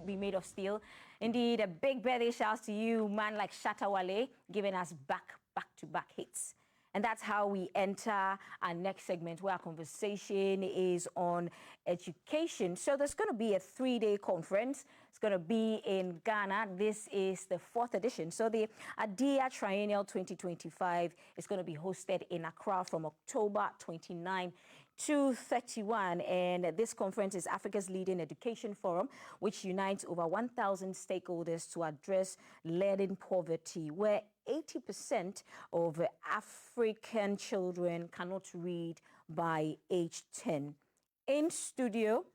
be made of steel. Indeed, a big birthday shout to you, man like Shatawale, giving us back-to-back hits. And that's how we enter our next segment, where our conversation is on education. So there's going to be a 3-day conference. It's going to be in Ghana. This is the 4th edition. So the ADEA Triennial 2025 is going to be hosted in Accra from October 29 to 31. And this conference is Africa's leading education forum, which unites over 1,000 stakeholders to address learning poverty, where 80% of African children cannot read by age 10. In studio,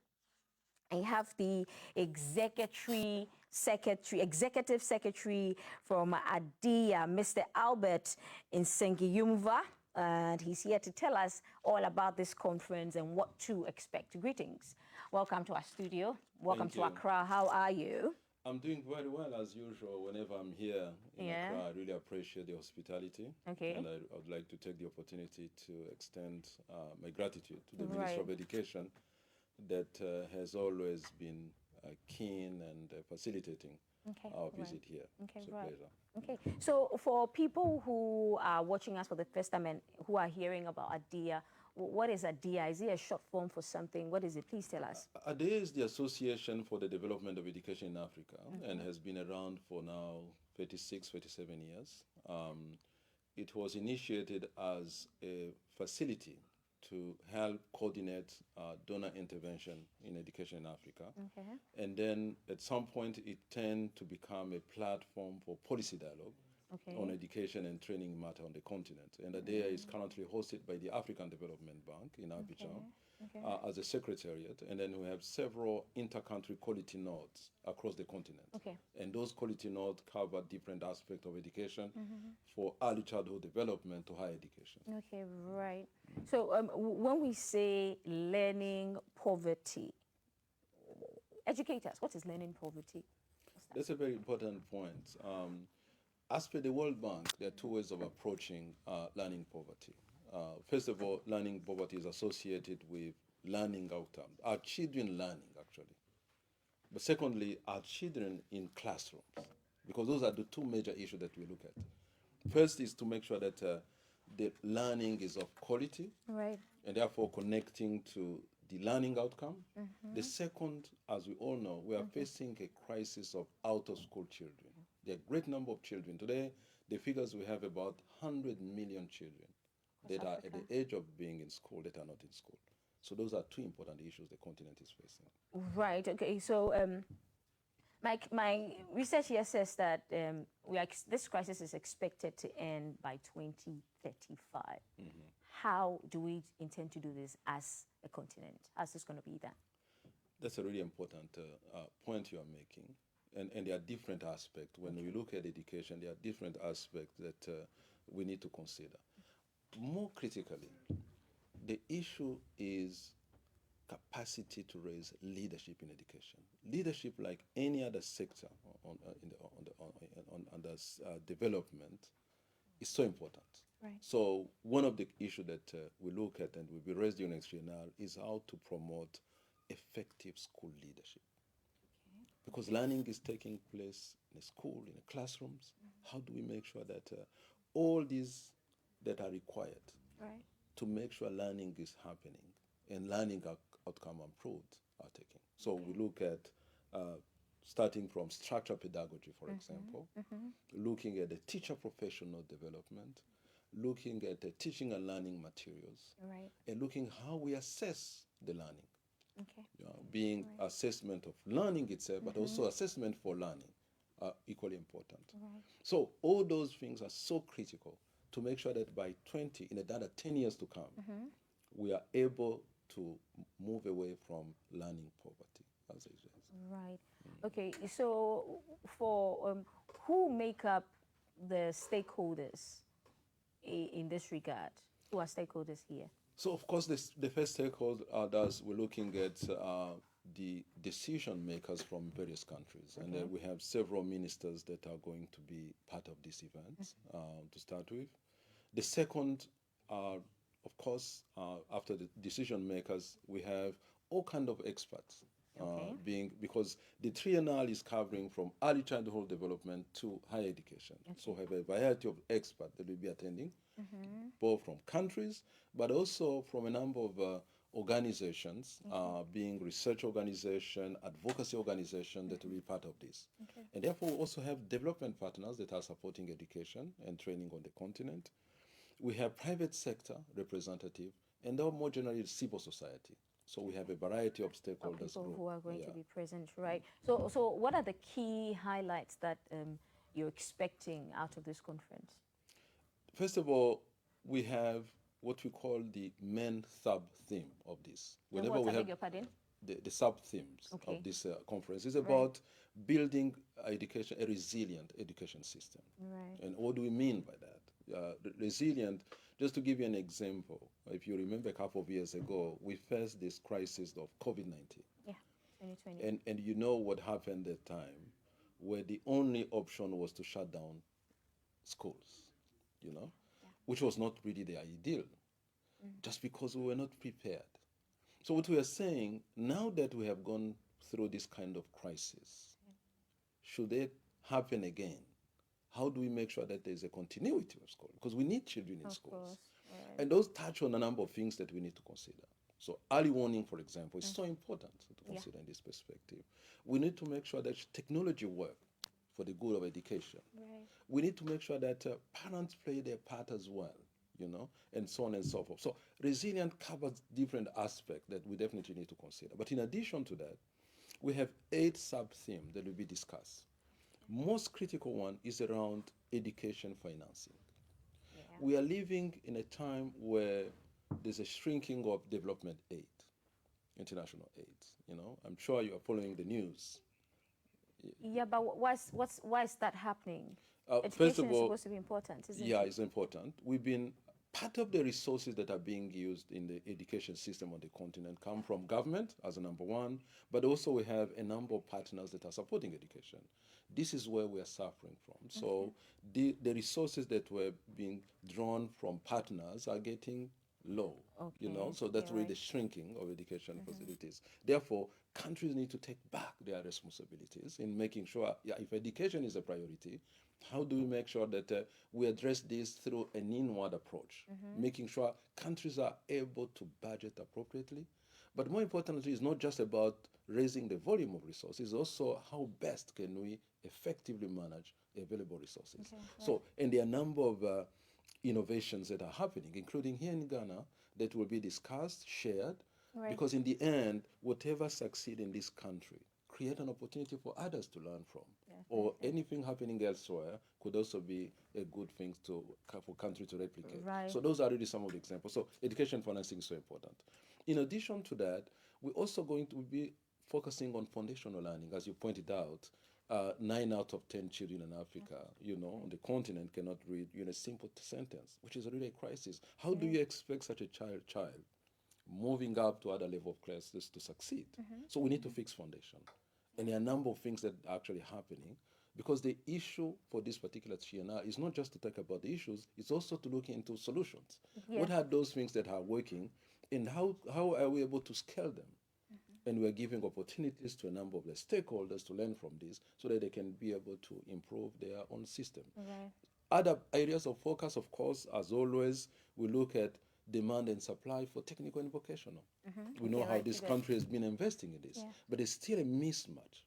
I have the executive secretary from ADEA, Mr. Albert Nsengiyumva, and he's here to tell us all about this conference and what to expect. Greetings. Welcome to our studio. Welcome to Accra. How are you? I'm doing very well, as usual. Whenever I'm here in Accra, I really appreciate the hospitality. Okay. And I would like to take the opportunity to extend my gratitude to the Minister of Education that has always been keen and facilitating our visit here. Okay, it's a pleasure. Okay, so for people who are watching us for the first time and who are hearing about ADEA, what is ADEA? Is it a short form for something? What is it? Please tell us. ADEA is the Association for the Development of Education in Africa and has been around for now 36, 37 years. It was initiated as a facility to help coordinate donor intervention in education in Africa. Okay. And then at some point it turned to become a platform for policy dialogue on education and training matter on the continent. And ADEA is currently hosted by the African Development Bank in Abidjan as a secretariat. And then we have several inter-country quality nodes across the continent. And those quality nodes cover different aspects of education for early childhood development to higher education. Okay, right. So when we say learning poverty, educate us. What is learning poverty? That's a very important point. As per the World Bank, there are 2 ways of approaching learning poverty. First of all, learning poverty is associated with learning outcomes. Our children learning, actually. But secondly, our children in classrooms, because those are the 2 major issues that we look at. First is to make sure that the learning is of quality, and therefore connecting to the learning outcome. The second, as we all know, we are facing a crisis of out-of-school children. There are a great number of children. Today, the figures we have about 100 million children that are at the age of being in school that are not in school. So those are 2 important issues the continent is facing. Right, okay. So my research here says that this crisis is expected to end by 2035. How do we intend to do this as a continent? How's this going to be done? That's a really important point you are making. And there are different aspects. When we look at education, there are different aspects that we need to consider. More critically, the issue is capacity to raise leadership in education. Leadership, like any other sector under development, is so important. So one of the issues that we look at and will be raised during next year now is how to promote effective school leadership. Because learning is taking place in a school, in the classrooms. How do we make sure that all these that are required to make sure learning is happening and learning outcome improved are taken? So we look at starting from structured pedagogy, for example, looking at the teacher professional development, looking at the teaching and learning materials, and looking how we assess the learning. Being assessment of learning itself, but also assessment for learning are equally important. So all those things are so critical to make sure that by in another 10 years to come, we are able to move away from learning poverty, as it is. Right. Okay, so for who make up the stakeholders in this regard? Who are stakeholders here? So, of course, the first stakeholders, we're looking at the decision makers from various countries. And we have several ministers that are going to be part of this event to start with. The second, of course, after the decision makers, we have all kinds of experts being because the triennial is covering from early childhood development to higher education. So we have a variety of experts that will be attending, both from countries, but also from a number of organizations, being research organization, advocacy organization that will be part of this. And therefore, we also have development partners that are supporting education and training on the continent. We have private sector representative, and then more generally civil society. So we have a variety of stakeholders. People who are going to be present, right? So what are the key highlights that you're expecting out of this conference? First of all, we have what we call the main sub-theme of this. Whenever we have your pardon? The sub-themes of this conference is about building education, a resilient education system. Right. And what do we mean by that? Resilient, just to give you an example, if you remember a couple of years ago, we faced this crisis of COVID-19. Yeah, 2020. And you know what happened at that time, where the only option was to shut down schools, which was not really the ideal, just because we were not prepared. So what we are saying, now that we have gone through this kind of crisis, should it happen again, how do we make sure that there's a continuity of school? Because we need children in schools. Right. And those touch on a number of things that we need to consider. So early warning, for example, is so important to consider in this perspective. We need to make sure that technology works for the good of education. Right. We need to make sure that parents play their part as well, and so on and so forth. So resilient covers different aspects that we definitely need to consider. But in addition to that, we have 8 sub-themes that will be discussed. Most critical one is around education financing. Yeah. We are living in a time where there's a shrinking of development aid, international aid. I'm sure you are following the news. Yeah, but why is that happening? Education first of all, is supposed to be important, isn't it? Yeah, it's important. Part of the resources that are being used in the education system on the continent come from government as a number one, but also we have a number of partners that are supporting education. This is where we are suffering from. So the resources that were being drawn from partners are getting low, so that's really the shrinking of education facilities. Therefore, countries need to take back their responsibilities in making sure, if education is a priority, how do we make sure that we address this through an inward approach, making sure countries are able to budget appropriately. But more importantly, it's not just about raising the volume of resources, also how best can we effectively manage available resources. So, and there are a number of innovations that are happening, including here in Ghana, that will be discussed, shared, because in the end, whatever succeeds in this country create an opportunity for others to learn from. Or anything happening elsewhere could also be a good thing for country to replicate. Right. So those are really some of the examples. So education financing is so important. In addition to that, we're also going to be focusing on foundational learning. As you pointed out, 9 out of 10 children in Africa, on the continent cannot read a simple sentence, which is really a crisis. How do you expect such a child moving up to other level of classes to succeed? So we need to fix foundation. And there are a number of things that are actually happening, because the issue for this particular triennial is not just to talk about the issues, it's also to look into solutions. What are those things that are working, and how are we able to scale them? And we're giving opportunities to a number of the stakeholders to learn from this so that they can be able to improve their own system. Other areas of focus, of course, as always, we look at demand and supply for technical and vocational. We know how this country has been investing in this, but there's still a mismatch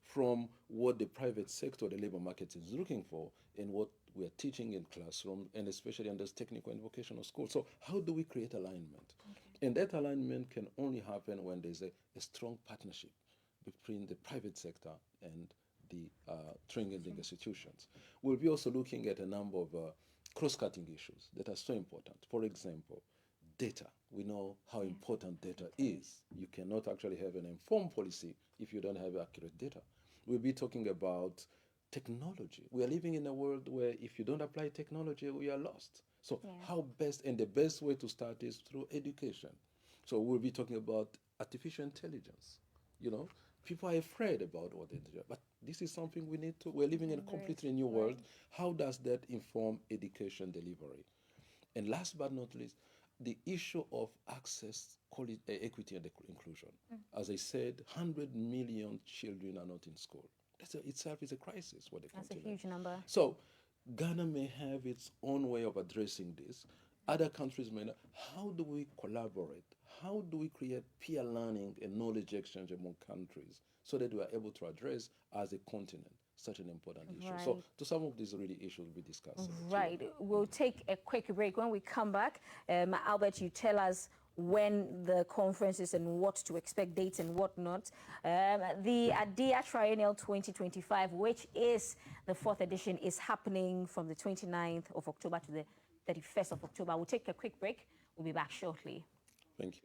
from what the private sector, the labor market is looking for, and what we are teaching in classroom, and especially in this technical and vocational school. So how do we create alignment? And that alignment can only happen when there's a strong partnership between the private sector and the training institutions. We'll be also looking at a number of cross-cutting issues that are so important. For example, data. We know how important data is. You cannot actually have an informed policy if you don't have accurate data. We'll be talking about technology. We are living in a world where if you don't apply technology, we are lost. So how best, and the best way to start is through education. So we'll be talking about artificial intelligence. People are afraid about what they do, but this is something we're living in a completely new world. How does that inform education delivery? And last but not least, the issue of access, equity, and inclusion. As I said, 100 million children are not in school. That itself is a crisis for the continent. That's a huge number. So Ghana may have its own way of addressing this. Other countries may not. How do we collaborate? How do we create peer learning and knowledge exchange among countries so that we are able to address as a continent such an important issue? So to some of these really issues we discussed. Right. We'll take a quick break. When we come back, Albert, you tell us when the conference is and what to expect, dates and whatnot. The ADEA Triennial 2025, which is the 4th edition, is happening from the 29th of October to the 31st of October. We'll take a quick break. We'll be back shortly. Thank you.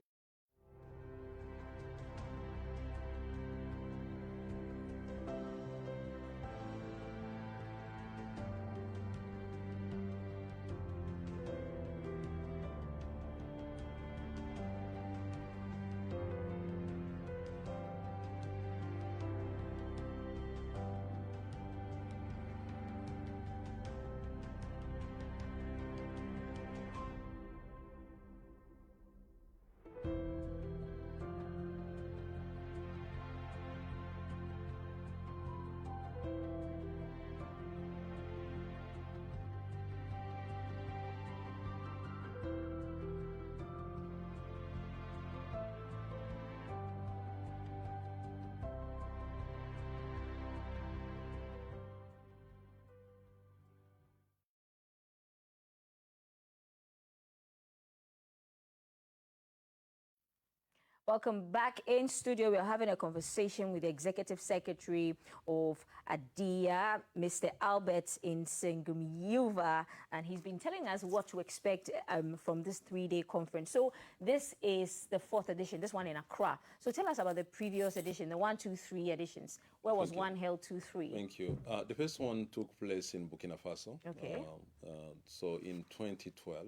Welcome back in studio. We're having a conversation with the Executive Secretary of ADEA, Mr. Albert Nsengiyumva, and he's been telling us what to expect from this 3-day conference. So this is the 4th edition, this one in Accra. So tell us about the previous edition, the 1, 2, 3 editions. Where was 1 held, 2, 3? Thank you. The first one took place in Burkina Faso. Okay. So in 2012.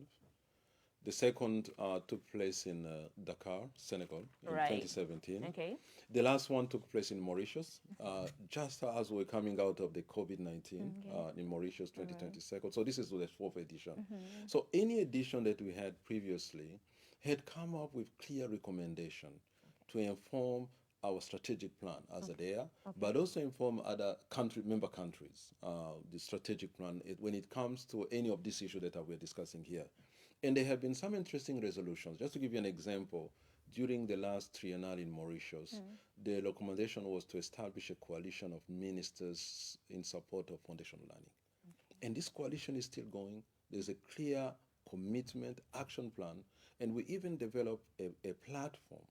The second took place in Dakar, Senegal, in 2017. Okay. The last one took place in Mauritius, just as we're coming out of the COVID-19 in Mauritius, 2022. So this is the 4th edition. So any edition that we had previously had come up with clear recommendation to inform our strategic plan as ADEA, but also inform other member countries, the strategic plan when it comes to any of these issues that we're discussing here. And there have been some interesting resolutions. Just to give you an example, during the last triennial in Mauritius, the recommendation was to establish a coalition of ministers in support of foundational learning. And this coalition is still going. There's a clear commitment, action plan, and we even developed a platform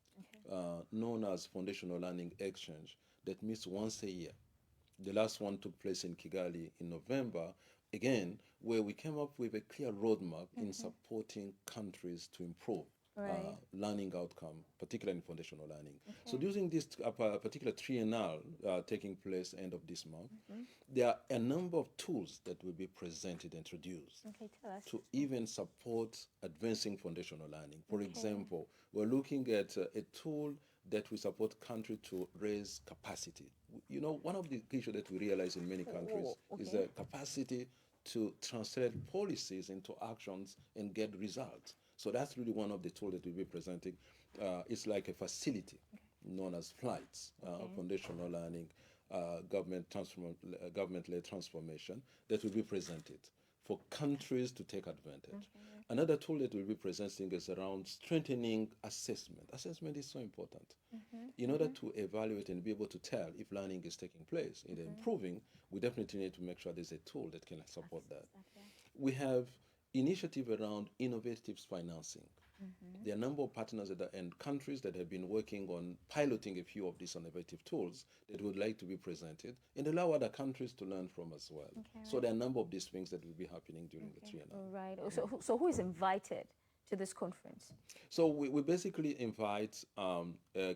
known as Foundational Learning Exchange that meets once a year. The last one took place in Kigali in November, again, where we came up with a clear roadmap in supporting countries to improve learning outcome, particularly in foundational learning. So using this particular triennial taking place end of this month, there are a number of tools that will be presented, introduced to even support advancing foundational learning. For example, we're looking at a tool that will support countries to raise capacity. You know, one of the issues that we realize in many countries is the capacity to translate policies into actions and get results. So that's really one of the tools that we'll be presenting. It's like a facility known as flights, foundational learning, government-led transformation that will be presented for countries to take advantage. Another tool that we'll be presenting is around strengthening assessment. Assessment is so important. In order to evaluate and be able to tell if learning is taking place and improving, we definitely need to make sure there's a tool that can support that. We have initiative around innovative financing. There are a number of partners and countries that have been working on piloting a few of these innovative tools that would like to be presented and allow other countries to learn from as well. So there are a number of these things that will be happening during the triennial. Right. So who is invited to this conference? So we basically invite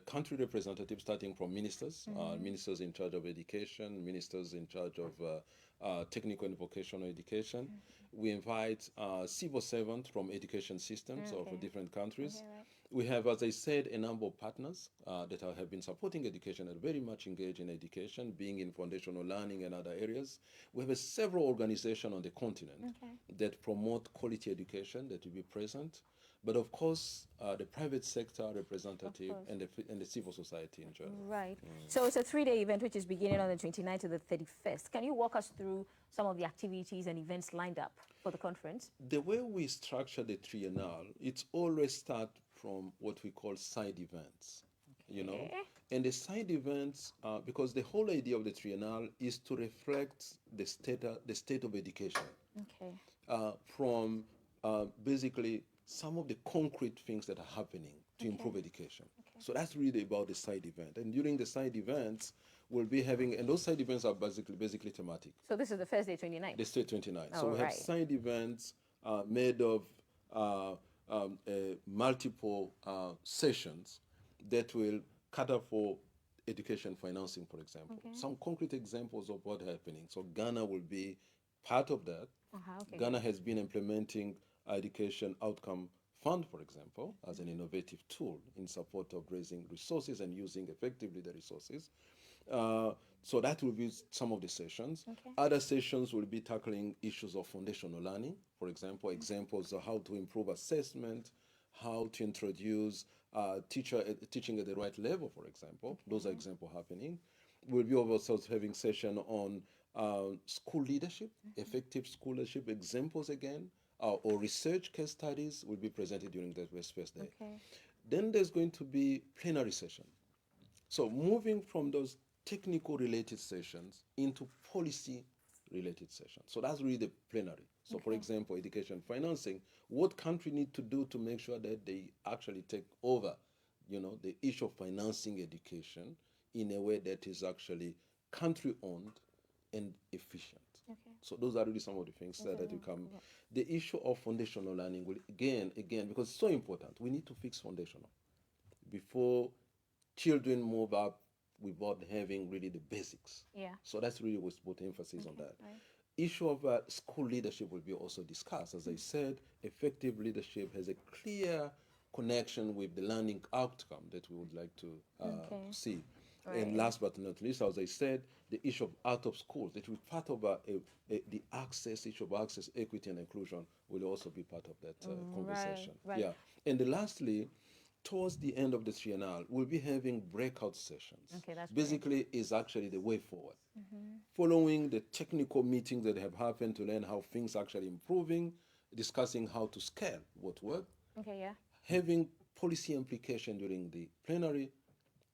country representatives starting from ministers, ministers in charge of education, ministers in charge of technical and vocational education. We invite civil servants from education systems of different countries. We have, as I said, a number of partners that have been supporting education and very much engaged in education, being in foundational learning and other areas. We have several organizations on the continent that promote quality education that will be present. but of course, the private sector representative and the civil society in general. Right. So it's a 3-day event which is beginning on the 29th to the 31st. Can you walk us through some of the activities and events lined up for the conference? The way we structure the triennial, it's always start from what we call side events, you know. And the side events, because the whole idea of the triennial is to reflect the state of education. Okay. From basically some of the concrete things that are happening to improve education. So that's really about the side event. And during the side events, we'll be having, and those side events are basically thematic. So this is the first day, 29th? The state 29. So we have side events made of multiple sessions that will cater for education financing, for example. Some concrete examples of what's happening. So Ghana will be part of that. Ghana has been implementing education outcome fund, for example, as an innovative tool in support of raising resources and using effectively the resources. So that will be some of the sessions. Other sessions will be tackling issues of foundational learning, for example, examples of how to improve assessment, how to introduce teaching at the right level, for example. Those are examples happening. We'll be also having session on school leadership, effective school leadership examples again, or research case studies will be presented during that first day. Then there's going to be plenary session. So moving from those technical related sessions into policy related sessions. So that's really the plenary. So for example, education financing, what country need to do to make sure that they actually take over, you know, the issue of financing education in a way that is actually country owned and efficient. So those are really some of the things that will come. The issue of foundational learning will again, because it's so important, we need to fix foundational before children move up without having really the basics. So that's really what's put emphasis on that. Issue of school leadership will be also discussed. As I said, effective leadership has a clear connection with the learning outcome that we would like to see. And last but not least, as I said, the issue of out of schools, it will be part of the issue of access, equity, and inclusion will also be part of that conversation. Yeah. And lastly, towards the end of the triennial, we'll be having breakout sessions. Basically, is actually the way forward. Following the technical meetings that have happened to learn how things are actually improving, discussing how to scale what worked, having policy implication during the plenary.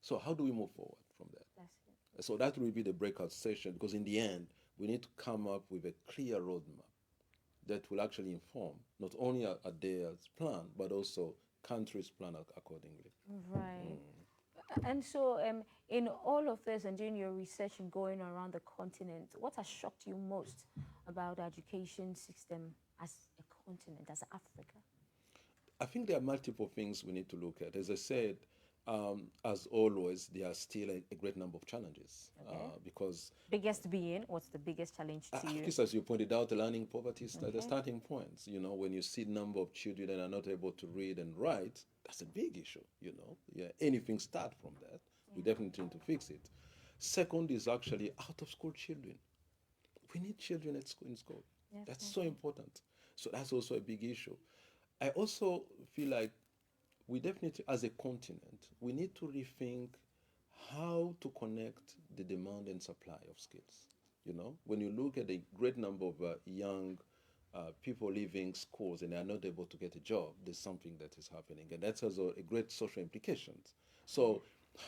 So how do we move forward from that? So that will be the breakout session, because in the end, we need to come up with a clear roadmap that will actually inform not only ADEA's plan, but also countries' plan accordingly. And so in all of this and doing your research and going around the continent, what has shocked you most about the education system as a continent, as Africa? I think there are multiple things we need to look at. As I said, as always, there are still a great number of challenges because... Biggest being, what's the biggest challenge to you? As you pointed out, learning poverty is the starting point. You know, when you see the number of children that are not able to read and write, that's a big issue, you know. Anything start from that. We definitely need to fix it. Second is actually out-of-school children. We need children in school. That's so important. So that's also a big issue. I also feel like we definitely, as a continent, we need to rethink how to connect the demand and supply of skills. You know, when you look at the great number of young people leaving schools and they are not able to get a job, there's something that is happening. And that's also a great social implications. So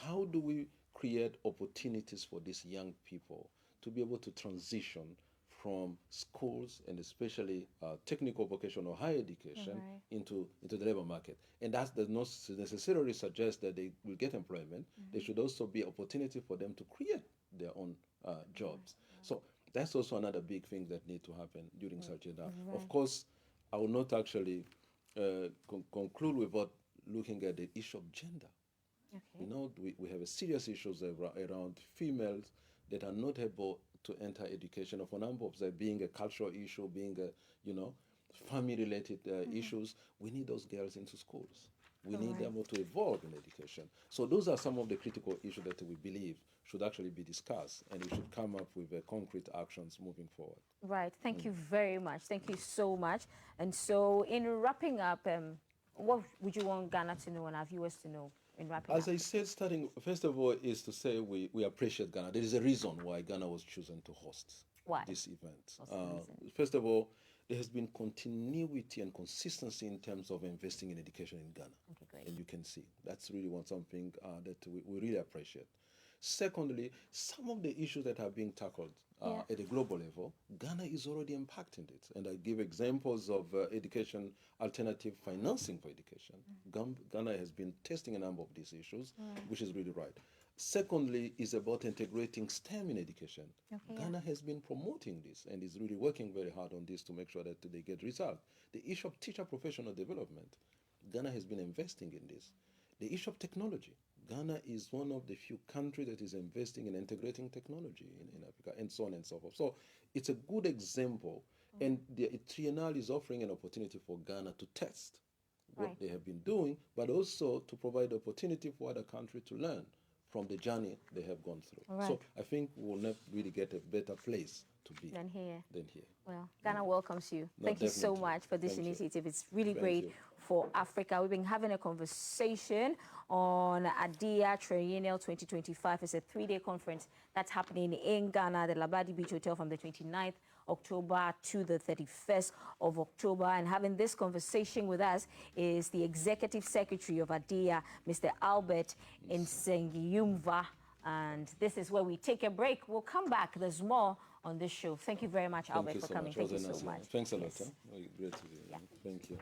how do we create opportunities for these young people to be able to transition from schools and especially technical, vocational, higher education into the labor market? And that does not necessarily suggest that they will get employment. There should also be opportunity for them to create their own jobs. So that's also another big thing that needs to happen during such a time. Of course, I will not actually conclude without looking at the issue of gender. You know, we have a serious issues around females that are not able to enter education, of a number of them being a cultural issue, being a, you know, family-related issues. We need those girls into schools. We need them to evolve in education. So those are some of the critical issues that we believe should actually be discussed, and we should come up with concrete actions moving forward. Right. Thank you very much. Thank you so much. And so in wrapping up, what would you want Ghana to know and our viewers to know in wrapping As up? I said, starting, first of all, is to say we appreciate Ghana. There is a reason why Ghana was chosen to host Why? this event. What's the reason? First of all, there has been continuity and consistency in terms of investing in education in Ghana. Okay, great. And you can see that's really something that we really appreciate. Secondly, some of the issues that are being tackled at a global level, Ghana is already impacting it. And I give examples of education, alternative financing for education. Ghana has been testing a number of these issues, which is really right. Secondly, is about integrating STEM in education. Okay, Ghana has been promoting this and is really working very hard on this to make sure that they get results. The issue of teacher professional development, Ghana has been investing in this. The issue of technology, Ghana is one of the few countries that is investing in integrating technology in Africa, and so on and so forth. So it's a good example, and the Triennale is offering an opportunity for Ghana to test what they have been doing, but also to provide opportunity for other countries to learn from the journey they have gone through. So I think we'll not really get a better place to be than here. Well, Ghana welcomes you. No, Thank you so definitely. much for this Thank you. initiative. It's really Thank great you. for Africa. We've been having a conversation on ADEA Triennial 2025. It's a 3-day conference that's happening in Ghana, the Labadi Beach Hotel, from the 29th October to the 31st of October. And having this conversation with us is the Executive Secretary of ADEA, Mr. Albert Nsengiyumva. And this is where we take a break. We'll come back. There's more on this show. Thank you very much, Albert, for coming. Thank you so much. Thanks a lot. Huh? Great to be here. Yeah. Thank you.